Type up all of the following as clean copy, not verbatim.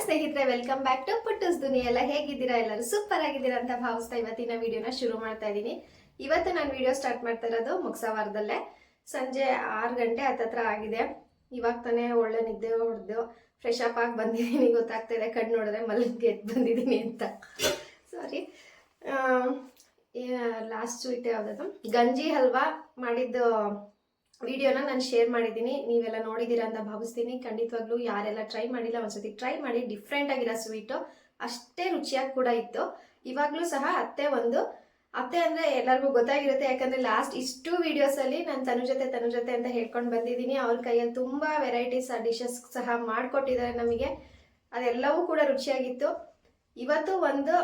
ಸ್ನೇಹಿತರೆ, welcome back to ಪುಟ್ಟೂಸ್ ದುನಿಯಾ. ಎಲ್ಲ ಹೇಗಿದ್ದೀರಾ? ಎಲ್ಲರೂ ಸೂಪರ್ ಆಗಿದ್ದೀರಾ ಅಂತ ಭಾವಿಸ್ತಾ ಇವತ್ತಿನ ವಿಡಿಯೋನ ಶುರು ಮಾಡ್ತಾ ಇದ್ದೀನಿ. ಇವತ್ತು ನಾನು ವಿಡಿಯೋ ಸ್ಟಾರ್ಟ್ ಮಾಡ್ತಾ ಇರೋದು ಮುಕ್ಸವಾರದಲ್ಲೇ. ಸಂಜೆ 6 ಗಂಟೆ ಹತ್ತತ್ರ ಆಗಿದೆ. ಇವಾಗ ತಾನೇ ಒಳ್ಳೆ ನಿದ್ದೆ ಹೊಡೆದು ಫ್ರೆಶ್ ಅಪ್ ಆಗಿ ಬಂದಿದ್ದೀನಿ. ಗೊತ್ತಾಗ್ತಾ ಇದೆ ಕಣ್ಣು ನೋಡಿದ್ರೆ ಮಲ್ಲಿಗೆ ಎದ್ದು ಬಂದಿದ್ದೀನಿ ಅಂತ. ಸಾರಿ. ಲಾಸ್ಟ್ ಸ್ವೀಟ್ ಯಾವುದದು, ಗಂಜಿ ಹಲ್ವಾ ಮಾಡಿದ್ದು ವಿಡಿಯೋನ ನಾನು ಶೇರ್ ಮಾಡಿದ್ದೀನಿ. ನೀವೆಲ್ಲ ನೋಡಿದ್ದೀರಾ ಅಂತ ಭಾವಿಸ್ತೀನಿ. ಖಂಡಿತವಾಗ್ಲೂ ಯಾರೆಲ್ಲ ಟ್ರೈ ಮಾಡಿಲ್ಲ ಒಂದ್ಸತಿ ಟ್ರೈ ಮಾಡಿ. ಡಿಫ್ರೆಂಟ್ ಆಗಿರೋ ಸ್ವೀಟು, ಅಷ್ಟೇ ರುಚಿಯಾಗಿ ಕೂಡ ಇತ್ತು. ಇವಾಗಲೂ ಸಹ ಅತ್ತೆ ಅಂದರೆ ಎಲ್ಲರಿಗೂ ಗೊತ್ತಾಗಿರುತ್ತೆ, ಯಾಕಂದರೆ ಲಾಸ್ಟ್ ಇಷ್ಟು ವೀಡಿಯೋಸಲ್ಲಿ ನಾನು ತನು ಜೊತೆ ಅಂತ ಹೇಳ್ಕೊಂಡು ಬಂದಿದ್ದೀನಿ. ಅವ್ರ ಕೈಯಲ್ಲಿ ತುಂಬ ವೆರೈಟೀಸ್ ಡಿಶಸ್ ಸಹ ಮಾಡಿಕೊಟ್ಟಿದ್ದಾರೆ ನಮಗೆ. ಅದೆಲ್ಲವೂ ಕೂಡ ರುಚಿಯಾಗಿತ್ತು. ಇವತ್ತು ಒಂದು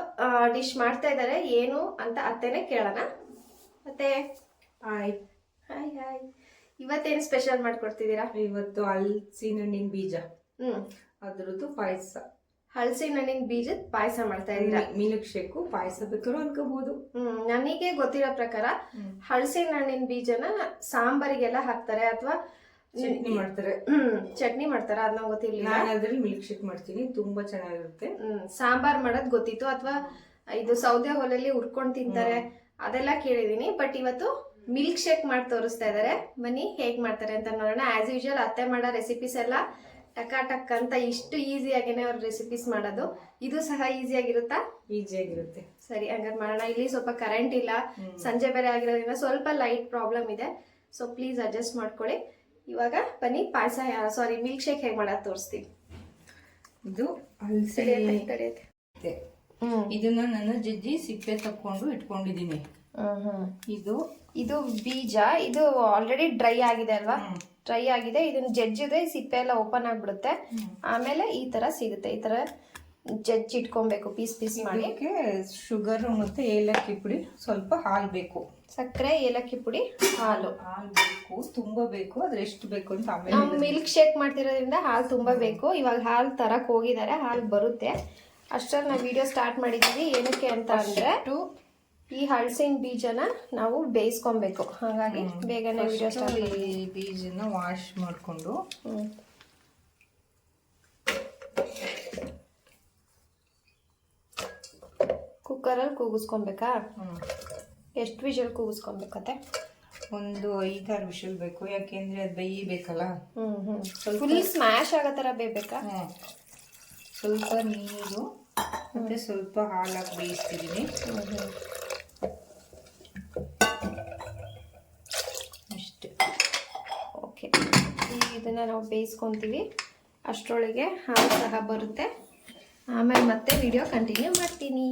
ಡಿಶ್ ಮಾಡ್ತಾ ಇದ್ದಾರೆ, ಏನು ಅಂತ ಅತ್ತೆನೇ ಕೇಳೋಣ. ಮತ್ತೆ ಹಾಯ್ ಹಾಯ್ ಹಾಯ್. ಇವತ್ತೇನು ಸ್ಪೆಷಲ್ ಮಾಡ್ಕೊಡ್ತಿದ್ದೀರಾ? ಇವತ್ತು ಹಲಸಿನ ಹಣ್ಣಿನ ಬೀಜ ಅದ್ರದ್ದು ಪಾಯಸ. ಹಲಸಿನ ಹಣ್ಣಿನ ಬೀಜದ ಪಾಯಸ ಮಾಡ್ತಾ ಇದ್ದೀರಾ? ಮಿಲ್ಕ್ ಶೇಕು ಪಾಯಸ ಬೇಕಾದ್ರೂ ಅನ್ಕೋಬಹುದು. ನನಗೆ ಗೊತ್ತಿರೋ ಪ್ರಕಾರ ಹಲಸಿನ ಹಣ್ಣಿನ ಬೀಜನ ಸಾಂಬಾರಿಗೆಲ್ಲ ಹಾಕ್ತಾರೆ ಅಥವಾ ಚಟ್ನಿ ಮಾಡ್ತಾರೆ. ಚಟ್ನಿ ಮಾಡ್ತಾರ? ಅದ್ ನಂಗೆ ಗೊತ್ತಿರ್ಲಿಲ್ಲ. ನಾನು ಅದ್ರಲ್ಲಿ ಮಿಲ್ಕ್ ಶೇಕ್ ಮಾಡ್ತೀನಿ, ತುಂಬಾ ಚೆನ್ನಾಗಿರುತ್ತೆ. ಸಾಂಬಾರ್ ಮಾಡೋದ್ ಗೊತ್ತಿತ್ತು, ಅಥವಾ ಇದು ಸೌದೆ ಒಲೆಯಲ್ಲಿ ಹುರ್ಕೊಂಡ್ ತಿಂತಾರೆ ಅದೆಲ್ಲ ಕೇಳಿದೀನಿ. ಬಟ್ ಇವತ್ತು ಮಿಲ್ಕ್ ಶೇಕ್ ಮಾಡಿ ತೋರಿಸ್ತಾ ಇದಾರೆ. ಬನ್ನಿ ಹೇಗ್ ಮಾಡ್ತಾರೆ ಅಂತ ನೋಡೋಣ. ಆಸ್ ಯೂಶುವಲ್ ಅತ್ತೆ ಮಾಡೋ ರೆಸಿಪೀಸ್ ಎಲ್ಲ ಟಕ್ ಅಂತ ಇಷ್ಟು ಈಸಿಯಾಗೇನೆ ಅವ್ರ ರೆಸಿಪೀಸ್ ಮಾಡೋದು. ಇದು ಸಹ ಈಸಿಯಾಗಿರುತ್ತಾ? ಈಸಿಯಾಗಿರುತ್ತೆ. ಸರಿ, ಹಂಗಾರೆ ಮಾಡೋಣ. ಇಲ್ಲಿ ಸ್ವಲ್ಪ ಕರೆಂಟ್ ಇಲ್ಲ, ಸಂಜೆ ಬೇರೆ ಆಗಿರೋದ್ರಿಂದ ಸ್ವಲ್ಪ ಲೈಟ್ ಪ್ರಾಬ್ಲಮ್ ಇದೆ. ಸೊ ಪ್ಲೀಸ್ ಅಡ್ಜಸ್ಟ್ ಮಾಡ್ಕೊಳ್ಳಿ. ಇವಾಗ ಬನ್ನಿ ಮಿಲ್ಕ್ ಶೇಕ್ ಹೇಗೆ ಮಾಡೋದು ತೋರಿಸ್ತೀವಿ. ಇದು ಹಲಸಿನ ಇದನ್ನ ನಾನು ಜಜ್ಜಿ ಸಿಪ್ಪೆ ತಕೊಂಡು ಇಟ್ಕೊಂಡಿದ್ದೀನಿ. ಇದು ಬೀಜ, ಇದು ಆಲ್ರೆಡಿ ಡ್ರೈ ಆಗಿದೆ ಅಲ್ವಾ? ಡ್ರೈ ಆಗಿದೆ. ಇದನ್ನ ಜಜ್ಜಿದ್ರೆ ಸಿಪ್ಪೆ ಎಲ್ಲ ಓಪನ್ ಆಗ್ಬಿಡುತ್ತೆ. ಆಮೇಲೆ ಈ ತರ ಸಿಗುತ್ತೆ. ಈ ತರ ಜಜ್ಜಿ ಇಟ್ಕೊಬೇಕು ಪೀಸ್ ಮಾಡಿ. ಶುಗರ್ ಮತ್ತೆ ಏಲಕ್ಕಿ ಪುಡಿ, ಸ್ವಲ್ಪ ಹಾಲು ಬೇಕು. ಸಕ್ಕರೆ, ಏಲಕ್ಕಿ ಪುಡಿ, ಹಾಲು ಬೇಕು. ತುಂಬಾ ಬೇಕು, ಆದ್ರೆ ಎಷ್ಟು ಬೇಕು ಅಂತ ಆಮೇಲೆ. ನಾವು ಮಿಲ್ಕ್ ಶೇಕ್ ಮಾಡ್ತಿರೋದ್ರಿಂದ ಹಾಲು ತುಂಬಾ ಬೇಕು. ಇವಾಗ ಹಾಲು ತರಕ್ ಹೋಗಿದ್ದಾರೆ, ಹಾಲು ಬರುತ್ತೆ. ಅಷ್ಟರಲ್ಲಿ ನಾವು ವಿಡಿಯೋ ಸ್ಟಾರ್ಟ್ ಮಾಡಿದೀವಿ. ಏನಕ್ಕೆ ಅಂತ ಅಂದ್ರೆ ಈ ಹಲಸಿನ ಬೀಜನ ನಾವು ಬೇಯಿಸ್ಕೊಬೇಕು. ಹಾಗಾಗಿ ಬೇಗನೆ ವಿಡಿಯೋ ಸ್ಟಾರ್ಟ್ ಮಾಡಿ. ಈ ಬೀಜನ ವಾಶ್ ಮಾಡಿಕೊಂಡು ಕುಕ್ಕರಲ್ಲಿ ಕೂಗಿಸ್ಕೊಬೇಕಾ? ಎಷ್ಟು ವಿಷಲ್ ಕೂಗಿಸ್ಕೊಬೇಕತ್ತೆ? ಒಂದು 5-6 ವಿಷಲ್ ಬೇಕು, ಯಾಕೆಂದ್ರೆ ಅದು ಬೇಯಬೇಕಲ್ಲ. ಫುಲ್ ಸ್ಮ್ಯಾಶ್ ಆಗೋ ಥರ ಬೇಯಬೇಕಾ? ಸ್ವಲ್ಪ ನೀರು ಮತ್ತೆ ಸ್ವಲ್ಪ ಹಾಲಾಗಿ ಬೇಯಿಸ್ತಿದ್ದೀನಿ ಅಷ್ಟೇ. ಓಕೆ, ಇದನ್ನ ನಾವು ಬೇಯಿಸ್ಕೊತೀವಿ. ಅಷ್ಟರೊಳಗೆ ಹಾಲು ಸಹ ಬರುತ್ತೆ. ಆಮೇಲೆ ಮತ್ತೆ ವಿಡಿಯೋ ಕಂಟಿನ್ಯೂ ಮಾಡ್ತೀನಿ.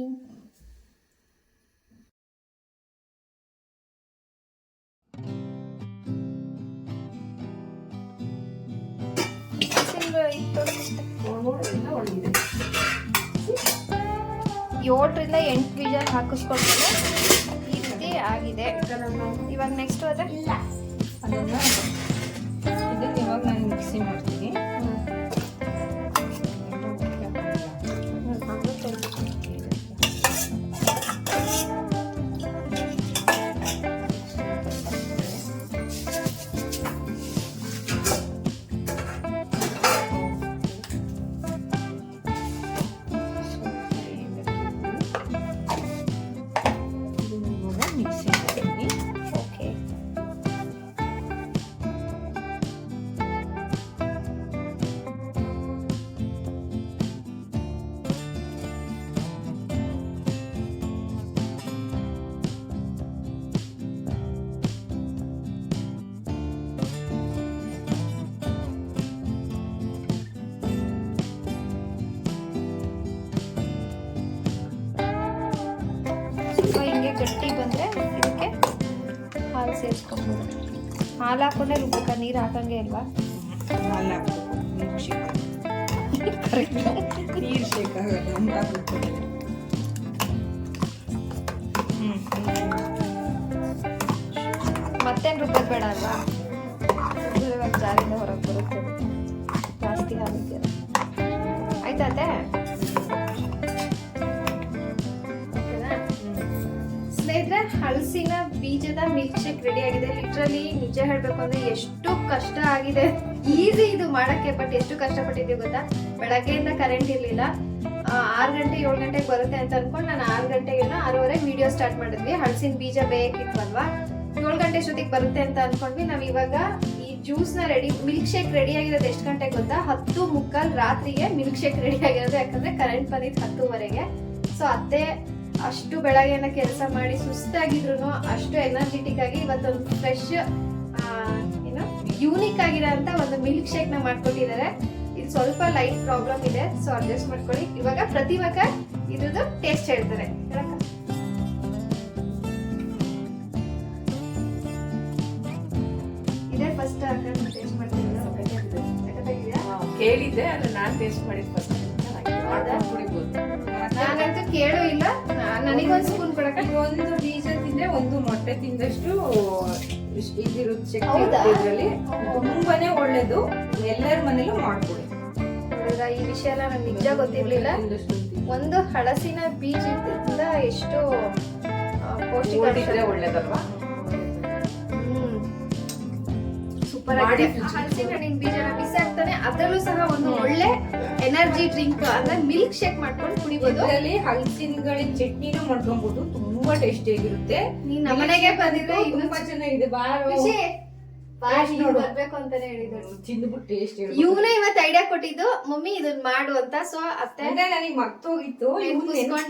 ಒಣಗಿದೆ. 7ರಿಂದ 8 ವಿಷಲ್ ಹಾಕಿಸ್ಕೊಂಡ್ರೆ ಈ ರೀತಿ ಆಗಿದೆ. ಇವಾಗ ನೆಕ್ಸ್ಟ್ ಅದೇ ಇದನ್ನ ಇವಾಗ ನಾನು ಮಿಕ್ಸಿ ಮಾಡ್ತೀನಿ. ಗಟ್ಟಿ ಬಂದರೆ ಇದಕ್ಕೆ ಹಾಲು ಸೇರಿಸ್ಕೊಬೋದು. ಹಾಲು ಹಾಕೊಂಡೆ ರುಬ್ಬಬೇಕಾ? ನೀರು ಹಾಕಂಗೆ ಅಲ್ವಾ? ಹಾಲು ಹಾಕಬೇಕು. ನೀರು ಶೇಕ್ ಮತ್ತೇನು ರುಬ್ಬೋದು ಬೇಡ ಅಲ್ವಾ? ಇವಾಗ ಜಾರಿಂದ ಹೊರಗೆ ಬರುತ್ತೆ, ಜಾಸ್ತಿ ಹಾಲಿದೆ. ಆಯ್ತಾತೆ? ಸ್ನೇಹಿತರೆ, ಹಲಸಿನ ಬೀಜದ ಮಿಲ್ಕ್ ಶೇಕ್ ರೆಡಿ ಆಗಿದೆ. ಲಿಟ್ರಲಿ ನಿಜ ಹೇಳ್ಬೇಕು ಅಂದ್ರೆ ಎಷ್ಟು ಕಷ್ಟ ಆಗಿದೆ ಈಸಿ ಇದು ಮಾಡಕ್ಕೆ, ಬಟ್ ಎಷ್ಟು ಕಷ್ಟಪಟ್ಟಿದ್ದೀವಿ ಗೊತ್ತಾ. ಬೆಳಗ್ಗೆಯಿಂದ ಕರೆಂಟ್ ಇರ್ಲಿಲ್ಲ, 6 ಗಂಟೆ 7 ಗಂಟೆಗೆ ಬರುತ್ತೆ ಅಂತ ಅನ್ಕೊಂಡು ನಾನು 6 ಗಂಟೆಗೇನೋ 6:30 ವಿಡಿಯೋ ಸ್ಟಾರ್ಟ್ ಮಾಡಿದ್ವಿ. ಹಲಸಿನ ಬೀಜ ಬೇಕಿತ್ವಲ್ವಾ, 7 ಗಂಟೆ ಅಷ್ಟೊತ್ತಿಗೆ ಬರುತ್ತೆ ಅಂತ ಅನ್ಕೊಂಡ್ವಿ. ನಾವ್ ಇವಾಗ ಈ ಜ್ಯೂಸ್ ನ ರೆಡಿ, ಮಿಲ್ಕ್ ಶೇಕ್ ರೆಡಿ ಆಗಿರೋದು ಎಷ್ಟು ಗಂಟೆಗೆ ಗೊತ್ತಾ, 10:45 ರಾತ್ರಿಗೆ ಮಿಲ್ಕ್ ಶೇಕ್ ರೆಡಿ ಆಗಿರೋದು. ಯಾಕಂದ್ರೆ ಕರೆಂಟ್ ಬಂದಿದ್ದು 10:30ಗೆ. ಸೊ ಅತ್ತೆ ಅಷ್ಟು ಬೆಳಗ್ಗೆನ ಕೆಲಸ ಮಾಡಿ ಸುಸ್ತಾಗಿದ್ರು ಅಷ್ಟು ಎನರ್ಜೆಟಿಕ್ ಆಗಿ ಇವತ್ತೊಂದು ಫ್ರೆಶ್ ಏನು ಯೂನಿಕ್ ಆಗಿರೋಂತ ಒಂದು ಮಿಲ್ಕ್ ಶೇಕ್ ನ ಮಾಡ್ಕೊಟ್ಟಿದ್ದಾರೆ. ಇದು ಸ್ವಲ್ಪ ಲೈಟ್ ಪ್ರಾಬ್ಲಮ್ ಇದೆ, ಸೊ ಅಡ್ಜಸ್ಟ್ ಮಾಡ್ಕೊಳ್ಳಿ. ಇವಾಗ ಪ್ರತಿವಾಗ ಇದ್ರದ್ದು ಟೇಸ್ಟ್ ಹೇಳ್ತಾರೆ. ಇದೇ ಫಸ್ಟ್ ಟೇಸ್ಟ್ ಮಾಡ್ತೀನಿ. ಕೇಳಿದ್ದೆ, ಅದು ನಾನ್ ಟೇಸ್ಟ್ ಮಾಡಿದ್ ಫಸ್ಟ್. ನಾನಂತೂ ಕೇಳು ಇಲ್ಲ, ನನಗೊಂದು ಸ್ಪೂನ್ ಕೊಡಕ. ಒಂದು ಬೀಜ ತಿಂದ್ರೆ ಒಂದು ಮೊಟ್ಟೆ ತಿಂದಷ್ಟು ಇದಿರುತ್ತೆ ಶಕ್ತಿ ಹೌದಾ? ಇದ್ರಲ್ಲಿ ತುಂಬಾನೇ ಒಳ್ಳೇದು. ಎಲ್ಲರ ಮನೇಲೂ ಮಾಡ್ಕೊಡಿ. ಈ ವಿಷಯ ಎಲ್ಲ ನಂಗೆ ನಿಜ ಗೊತ್ತಿರ್ಲಿಲ್ಲ. ಒಂದು ಹಳಸಿನ ಬೀಜದಿಂದ ಎಷ್ಟು ಪೌಷ್ಟಿಕಾಂಶ ಒಳ್ಳೇದಲ್ವಾ? ಸೂಪರ್ ಆಗಿದೆ. ಹಲಸಿನ ಹಣ್ಣಿನ ಬೀಜನ ಮಿಸ್ ಆಗ್ತಾನೆ, ಅದರಲ್ಲೂ ಸಹ ಒಂದು ಒಳ್ಳೆ ಎನರ್ಜಿ ಡ್ರಿಂಕ್ ಅಂದ್ರೆ ಮಿಲ್ಕ್ ಶೇಕ್ ಮಾಡ್ಕೊಂಡು ಕುಡಿಬಹುದು. ಇದರಲ್ಲಿ ಹಲಸಿನಗಳಿನ ಚಟ್ನಿನೂ ಮಾಡ್ಕೊಬಹುದು, ತುಂಬಾ ಟೇಸ್ಟಿ ಆಗಿರುತ್ತೆ. ನೀನ್ ನಮ್ಮನೆಗೆ ಬಂದಿದ್ರೆ ತುಂಬಾ ಚೆನ್ನಾಗಿದೆ. ಬರ್ಬೇಕು ಅಂತಾನೆ ಹೇಳಿದ್ರು. ತಿಂದ್ಬಿಟ್ಟು ಟೇಸ್ಟ್ ಇವನೇ ಇವತ್ತು ಐಡಿಯಾ ಕೊಟ್ಟಿದ್ದು, ಮಮ್ಮಿ ಇದನ್ನ ಮಾಡು ಅಂತ. ಸೊ ಅತ್ತೆ ನನಗೆ ಮರ್ತೋಗಿತ್ತು,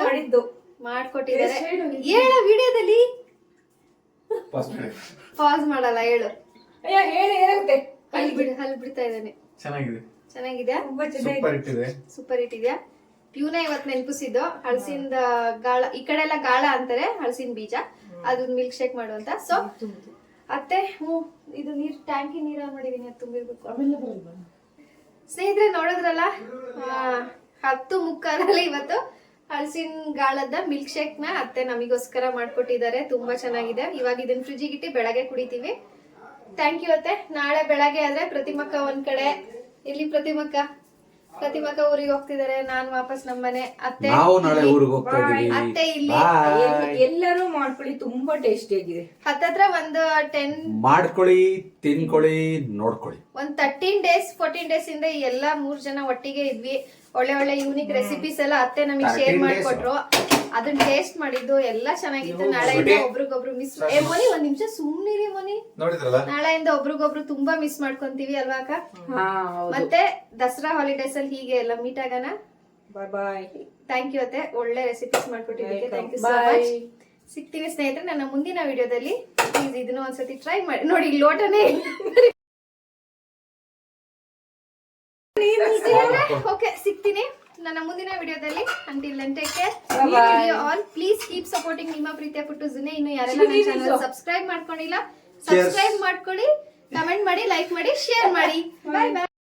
ಮಾಡಿದ್ದು ಮಾಡ್ಕೊಟ್ಟಿದ್ದಾರೆ. ಹೇಳ ವಿಡಿಯೋದಲ್ಲಿ ಪಾಸ್ ಮಾಡಲ್ಲ, ಹೇಳು. ಅಯ್ಯ ಹೇಳಿ ಏನಾಗುತ್ತೆ? ಹಲ್ ಬಿಡ್ತಾ ಇದ್ದಾನೆ. ಚೆನ್ನಾಗಿದೆ, ಚೆನ್ನಾಗಿದೆ, ಸೂಪರ್ ಇಟ್ಟಿದೆ. ಸೂಪರ್ ಇಟ್ಟಿದ್ಯಾ. ಪ್ಯೂನ ಇವತ್ ನೆನಪಿಸಿದ್ದು ಹಲಸಿನ ಗಾಳ, ಈ ಕಡೆ ಎಲ್ಲ ಗಾಳ ಅಂತಾರೆ, ಹಲಸಿನ ಬೀಜ, ಅದ್ರ ಮಿಲ್ಕ್ ಶೇಕ್ ಮಾಡುವಂತ. ಸೊ ಅತ್ತೆ ಇದು ನೀರ್ ಟ್ಯಾಂಕಿ ನೀರ ಮಾಡಿದೀನಿ, ಅದು ತುಂಬಿರ್ಬೇಕು. ಸ್ನೇಹಿತರೆ ನೋಡಿದ್ರಲ್ಲ, 10:45 ಇವತ್ತು ಹಲಸಿನ ಗಾಳದ ಮಿಲ್ಕ್ ಶೇಕ್ ನ ಅತ್ತೆ ನಮಗೋಸ್ಕರ ಮಾಡ್ಕೊಟ್ಟಿದ್ದಾರೆ. ತುಂಬಾ ಚೆನ್ನಾಗಿದೆ. ಇವಾಗ ಇದನ್ನ ಫ್ರಿಜ್ಜಿಗೆ ಇಟ್ಟು ಬೆಳಗ್ಗೆ ಕುಡಿತೀವಿ. ಥ್ಯಾಂಕ್ ಯು ಅತ್ತೆ. ನಾಳೆ ಬೆಳಗ್ಗೆ ಆದ್ರೆ ಪ್ರತಿಮಕ್ಕ ಒಂದ್ ಕಡೆ, ಇಲ್ಲಿ ಪ್ರತಿಮಕ್ಕ ಊರಿಗೆ ಹೋಗ್ತಿದ್ದಾರೆ, ನಾನ್ ವಾಪಸ್ ನಮ್ಮನೆ. ಅತ್ತೆ ನಾವು ನಾಳೆ ಊರಿಗೆ ಹೋಗ್ತಾ ಇದೀವಿ. ಅತ್ತೆ ಇಲ್ಲಿ. ಎಲ್ಲರೂ ಮಾಡ್ಕೊಳ್ಳಿ, ತುಂಬಾ ಟೇಸ್ಟಿ ಆಗಿದೆ. ಹತ್ತತ್ರ ಒಂದು 10 ಮಾಡ್ಕೊಳ್ಳಿ, ತಿನ್ಕೊಳ್ಳಿ, ನೋಡ್ಕೊಳ್ಳಿ. ಒಂದ್ 13 days 14 days ಇಂದ ಈ ಎಲ್ಲಾ 3 ಜನ ಒಟ್ಟಿಗೆ ಇದ್ವಿ. ಒಳ್ಳೆ ಒಳ್ಳೆ ಯೂನಿಕ್ ರೆಸಿಪೀಸ್ ಎಲ್ಲ ಅತ್ತೆ ನಮಗೆ ಶೇರ್ ಮಾಡ್ಕೊಟ್ರು. ಅದನ್ನ ಟೇಸ್ಟ್ ಮಾಡಿದ್ದು ಎಲ್ಲ ಚೆನ್ನಾಗಿತ್ತು. ನಾಳೆಯಿಂದ ಒಬ್ರಿಗೊಬ್ರು ಮಿಸ್. ಮೊನಿ ಒಂದ್ ನಿಮಿಷ ಸುಮ್ನಿರಿ ಮೊನಿ. ನೋಡಿದ್ರಲ್ಲ, ನಾಳೆಯಿಂದ ಒಬ್ರಿಗೊಬ್ರು ತುಂಬಾ ಮಿಸ್ ಮಾಡ್ಕೊಂತೀವಿ ಅಲ್ವಾ ಅಕ್ಕ? ಮತ್ತೆ ದಸರಾ ಹಾಲಿಡೇಸ್ ಅಲ್ಲಿ ಹೀಗೆ ಎಲ್ಲ ಮೀಟ್ ಆಗೋಣ. ಬಾಯ್ ಬಾಯ್. ಥ್ಯಾಂಕ್ ಯು ಅತ್ತೆ, ಒಳ್ಳೆ ರೆಸಿಪೀಸ್ ಮಾಡ್ಕೊಟ್ಟಿದ್ದಕ್ಕೆ ಥ್ಯಾಂಕ್ ಯು ಸೋ ಮಚ್. ಸಿಗ್ತೀನಿ ಸ್ನೇಹಿತರೆ ನನ್ನ ಮುಂದಿನ ವಿಡಿಯೋದಲ್ಲಿ. ಪ್ಲೀಸ್ ಇದನ್ನ ಒಂದ್ಸತಿ ಟ್ರೈ ಮಾಡಿ ನೋಡಿ. ಲೋಟನೇ ಓಕೆ, ಸಿಗ್ತೀನಿ ನನ್ನ ಮುಂದಿನ ವಿಡಿಯೋದಲ್ಲಿ. Until then take care. All please keep supporting ನಿಮ್ಮ ಪ್ರೀತಿಯ ಪುಟ್ಟುಜುನೆ. ಇನ್ನು ಯಾರೆಲ್ಲ ನನ್ನ ಚಾನೆಲ್ ಸಬ್ಸ್ಕ್ರೈಬ್ ಮಾಡ್ಕೊಂಡಿಲ್ಲ, ಸಬ್ಸ್ಕ್ರೈಬ್ ಮಾಡ್ಕೊಳ್ಳಿ, ಕಮೆಂಟ್ ಮಾಡಿ, ಲೈಕ್ ಮಾಡಿ, ಶೇರ್ ಮಾಡಿ. ಬಾಯ್ ಬಾಯ್.